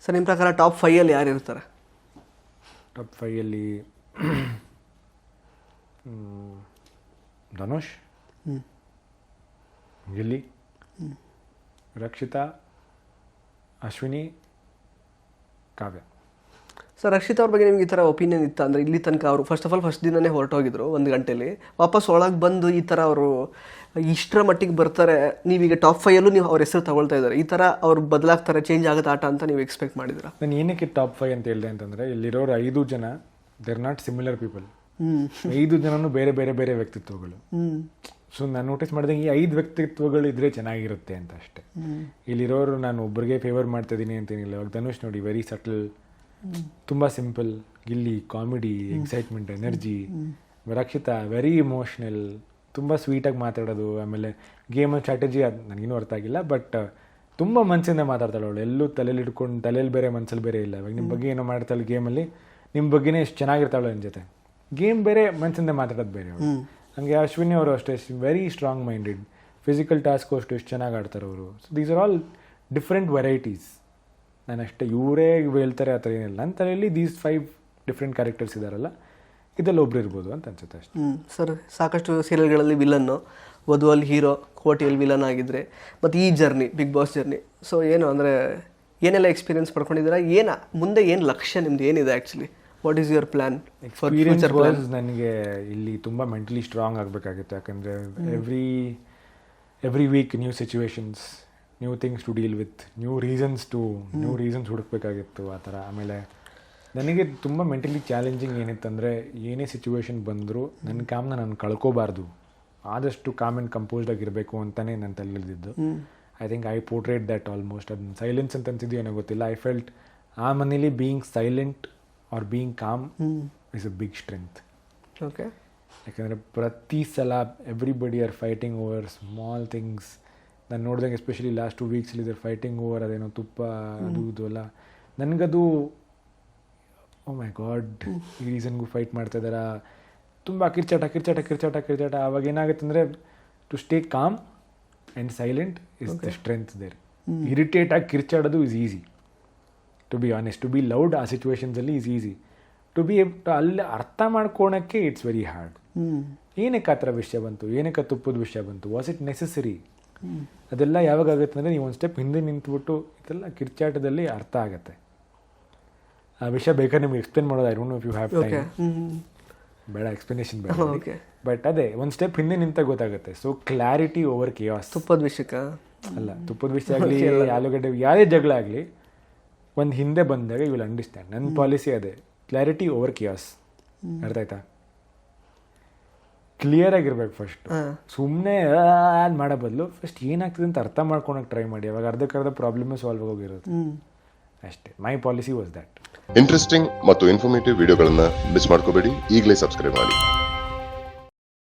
Sir ನಿಮ್ಮ ಪ್ರಕಾರ top 5 ಯಾರು ಇರ್ತಾರೆ? ಟಾಪ್ 5 ಧನುಷ್, ಗಿಲ್ಲಿ, ರಕ್ಷಿತಾ, ಅಶ್ವಿನಿ, ಕಾವ್ಯ. ಸರ್ ರಕ್ಷಿತ್ ಅವ್ರ ಬಗ್ಗೆ ನಿಮ್ಗೆ ಈ ಥರ ಒಪಿನಿಯನ್ ಇತ್ತು ಅಂದರೆ ಇಲ್ಲಿ ತನಕ ಅವರು ಫಸ್ಟ್ ದಿನನೇ ಹೊರಟೋಗಿದ್ರು 1 ಗಂಟೆಲಿ, ವಾಪಸ್ ಒಳಗೆ ಬಂದು ಈ ಥರ ಅವರು ಇಷ್ಟರ ಮಟ್ಟಿಗೆ ಬರ್ತಾರೆ, ನೀವೀಗ ಟಾಪ್ 5 ನೀವು ಅವ್ರ ಹೆಸರು ತಗೊಳ್ತಾ ಇದ್ದಾರೆ, ಈ ಥರ ಅವ್ರು ಬದಲಾಗ್ತಾರೆ, ಚೇಂಜ್ ಆಗುತ್ತೆ ಆಟ ಅಂತ ನೀವು ಎಕ್ಸ್ಪೆಕ್ಟ್ ಮಾಡಿದ್ದೀರಾ? ನಾನು ಏನಕ್ಕೆ ಟಾಪ್ 5 ಅಂತ ಹೇಳಿದೆ ಅಂತಂದರೆ, ಇಲ್ಲಿರೋರು 5 ಜನ ದೇರ್ ನಾಟ್ ಸಿಮಿಲರ್ ಪೀಪಲ್. 5 ಜನನು ಬೇರೆ ಬೇರೆ ಬೇರೆ ವ್ಯಕ್ತಿತ್ವಗಳು. ಸೊ ನಾನು ನೋಟಿಸ್ ಮಾಡಿದೆ ಈ 5 ವ್ಯಕ್ತಿತ್ವಗಳು ಇದ್ರೆ ಚೆನ್ನಾಗಿರುತ್ತೆ ಅಂತ ಅಷ್ಟೇ. ಇಲ್ಲಿರೋರು ನಾನು ಒಬ್ಬರಿಗೆ ಫೇವರ್ ಮಾಡ್ತಾ ಇದ್ದೀನಿ ಅಂತೇನಿಲ್ಲ. ಇವಾಗ ಧನುಷ್ ನೋಡಿ, ವೆರಿ ಸಟಲ್, ತುಂಬ simple. Gilli comedy, excitement, energy. Rakshita very emotional, ತುಂಬ ಸ್ವೀಟಾಗಿ ಮಾತಾಡೋದು. ಆಮೇಲೆ ಗೇಮ್ ಸ್ಟ್ರಾಟಜಿ ಅದು ನನಗೇನು ಅರ್ಥ ಆಗಿಲ್ಲ, ಬಟ್ ತುಂಬ ಮನಸ್ಸಿಂದ ಮಾತಾಡ್ತಾಳೆ ಅವಳು. ಎಲ್ಲೂ ತಲೆಯಲ್ಲಿ ಇಟ್ಕೊಂಡು, ತಲೆಯಲ್ಲಿ ಬೇರೆ ಮನಸ್ಸಲ್ಲಿ ಬೇರೆ ಇಲ್ಲ. ಇವಾಗ ನಿಮ್ಮ ಬಗ್ಗೆ ಏನೋ ಮಾಡ್ತಾಳೆ ಗೇಮಲ್ಲಿ, ನಿಮ್ಮ ಬಗ್ಗೆನೇ ಎಷ್ಟು ಚೆನ್ನಾಗಿರ್ತಾಳೆ ನನ್ನ ಜೊತೆ. ಗೇಮ್ ಬೇರೆ, ಮನಸ್ಸಿಂದ ಮಾತಾಡೋದು ಬೇರೆ ಅವಳು. ಹಂಗೆ ಅಶ್ವಿನಿ ಅವರು ಅಷ್ಟೇ, very strong minded. Physical task ಅಷ್ಟು ಎಷ್ಟು ಚೆನ್ನಾಗಿ ಆಡ್ತಾರೆ ಅವರು. So these are all different varieties. ನಾನು ಅಷ್ಟೇ ಇವರೇ ಹೇಳ್ತಾರೆ ಆ ಥರ ಏನಿಲ್ಲ. ನನ್ನ ತಲೆಯಲ್ಲಿ ದೀಸ್ 5 ಡಿಫ್ರೆಂಟ್ ಕ್ಯಾರೆಕ್ಟರ್ಸ್ ಇದ್ದಾರಲ್ಲ, ಇದರಲ್ಲಿ ಒಬ್ರು ಇರ್ಬೋದು ಅಂತ ಅನ್ಸುತ್ತೆ ಅಷ್ಟೇ. ಸರ್ ಸಾಕಷ್ಟು ಸೀರಿಯಲ್ಗಳಲ್ಲಿ ವಿಲನ್ನು, ವಧುವಲ್ಲಿ ಹೀರೋ, ಕೋಟಿಯಲ್ಲಿ ವಿಲನ್ ಆಗಿದ್ರೆ, ಮತ್ತು ಈ journey Bigg Boss journey, so ಏನು ಅಂದರೆ ಏನೆಲ್ಲ ಎಕ್ಸ್ಪೀರಿಯನ್ಸ್ ಪಡ್ಕೊಂಡಿದ್ದೀರಾ? ಮುಂದೆ ಏನು ಲಕ್ಷ್ಯ ನಿಮ್ದು ಏನಿದೆ actually? What is your plan for future plan? ನನಗೆ ಇಲ್ಲಿ ತುಂಬ ಮೆಂಟಲಿ ಸ್ಟ್ರಾಂಗ್ ಆಗಬೇಕಾಗಿತ್ತು. ಯಾಕಂದರೆ every week new situations, new things to deal with, new reasons ಹುಡುಕ್ಬೇಕಾಗಿತ್ತು ಆ ಥರ. ಆಮೇಲೆ ನನಗೆ ತುಂಬ ಮೆಂಟಲಿ ಚಾಲೆಂಜಿಂಗ್ ಏನಿತ್ತಂದರೆ, ಏನೇ ಸಿಚುವೇಶನ್ ಬಂದರೂ ನನ್ನ ಕಾಮ್ನ ನಾನು ಕಳ್ಕೋಬಾರ್ದು, ಆದಷ್ಟು ಕಾಮ್ ಆ್ಯಂಡ್ ಕಂಪೋಸ್ಡ್ ಆಗಿರಬೇಕು ಅಂತಲೇ ನನ್ನ ತಲೆಯಲ್ಲಿದ್ದು. I think I portrayed that almost. ಅದನ್ನ ಸೈಲೆನ್ಸ್ ಅಂತ ಅನ್ಸಿದ್ದು ಏನೋ ಗೊತ್ತಿಲ್ಲ. ಐ ಫೆಲ್ಟ್ ಆ ಮನೇಲಿ being silent or being calm is a big strength. Okay. ಯಾಕಂದರೆ ಪ್ರತಿ ಸಲ everybody are fighting over small things. ನಾನು ನೋಡಿದಂಗೆ ಎಸ್ಪೆಷಲಿ ಲಾಸ್ಟ್ 2 ವೀಕ್ಸಲ್ಲಿ ಇದರ ಫೈಟಿಂಗ್ ಓವರ್ ಅದೇನೋ ತುಪ್ಪ ಅದು ಇದು ಅಲ್ಲ, ನನಗದು ಓ ಮೈ ಗಾಡ್, ಈ ರೀಸನ್ಗೂ ಫೈಟ್ ಮಾಡ್ತಾ ಇದ್ದಾರಾ, ತುಂಬ ಕಿರ್ಚಾಟ. ಆವಾಗ ಏನಾಗುತ್ತೆ ಅಂದರೆ, to stay calm and silent is the strength there. ಇರಿಟೇಟಾಗಿ ಕಿರ್ಚಾಡೋದು is easy, to be honest. To be loud ಆ ಸಿಚುವೇಶನ್ಸಲ್ಲಿ ಈಸ್ ಈಸಿ. ಟು ಬಿ ಅಲ್ಲಿ ಅರ್ಥ ಮಾಡ್ಕೊಳಕ್ಕೆ ಇಟ್ಸ್ ವೆರಿ ಹಾರ್ಡ್. ಏನಕ್ಕೆ ಆ ಥರ ವಿಷಯ ಬಂತು, ಏನಕ್ಕೆ ತುಪ್ಪದ ವಿಷಯ ಬಂತು, ವಾಸ್ ಇಟ್ ನೆಸೆಸರಿ? ಅದೆಲ್ಲ ಯಾವಾಗ ಆಗುತ್ತೆ ಅಂದರೆ, ನೀವು ಒಂದು ಸ್ಟೆಪ್ ಹಿಂದೆ ನಿಂತ್ಬಿಟ್ಟು ಇದೆಲ್ಲ ಕಿರ್ಚಾಟದಲ್ಲಿ ಅರ್ಥ ಆಗುತ್ತೆ. ಆ ವಿಷಯ ಬೇಕಾದ್ರೆ ನಿಮ್ಗೆ ಎಕ್ಸ್ಪ್ಲೇನ್ ಮಾಡೋದು, I don't know if you have time. ಬೇಡ ಎಕ್ಸ್ಪ್ಲನೇಷನ್ ಬೇಡ, ಬಟ್ ಅದೇ ಒಂದು ಸ್ಟೆಪ್ ಹಿಂದೆ ನಿಂತ ಗೊತ್ತಾಗುತ್ತೆ. So clarity over chaos. ತುಪ್ಪದ ವಿಷಯಕ್ಕೆ ಅಲ್ಲ, ತುಪ್ಪದ ವಿಷಯ ಆಗಲಿ, ಆಲೂಗಡ್ಡೆ ಯಾವುದೇ ಜಗಳ ಆಗಲಿ, ಒಂದು ಹಿಂದೆ ಬಂದಾಗ ಯು ವಿಲ್ ಅಂಡರ್ಸ್ಟ್ಯಾಂಡ್. ನನ್ನ ಪಾಲಿಸಿ ಅದೇ, ಕ್ಲಾರಿಟಿ ಓವರ್ ಕಿಯಾಸ್. ಅರ್ಥ ಆಯ್ತಾ? ಕ್ಲಿಯರ್ ಆಗಿರ್ಬೇಕು ಫಸ್ಟ್. ಸುಮ್ಮನೆ ಮಾಡೋ ಬದಲು ಫಸ್ಟ್ ಏನಾಗ್ತದೆ ಅಂತ ಅರ್ಥ ಮಾಡ್ಕೊಳಕ್ಕೆ ಟ್ರೈ ಮಾಡಿ. ಅವಾಗ ಅರ್ಧಕ್ಕರ್ಧ ಪ್ರಾಬ್ಲಮ್ ಸಾಲ್ವ್ ಆಗೋಗಿರೋದು ಅಷ್ಟೇ. ಮೈ ಪಾಲಿಸಿ ವಾಸ್ ದ್ಯಾಟ್. ಇಂಟ್ರೆಸ್ಟಿಂಗ್ ಮತ್ತು ಇನ್ಫಾರ್ಮೇಟಿವ್ ವಿಡಿಯೋಗಳನ್ನ ಮಿಸ್ ಮಾಡ್ಕೋಬೇಡಿ. ಈಗಲೇ ಸಬ್ಸ್ಕ್ರೈಬ್ ಮಾಡಿ.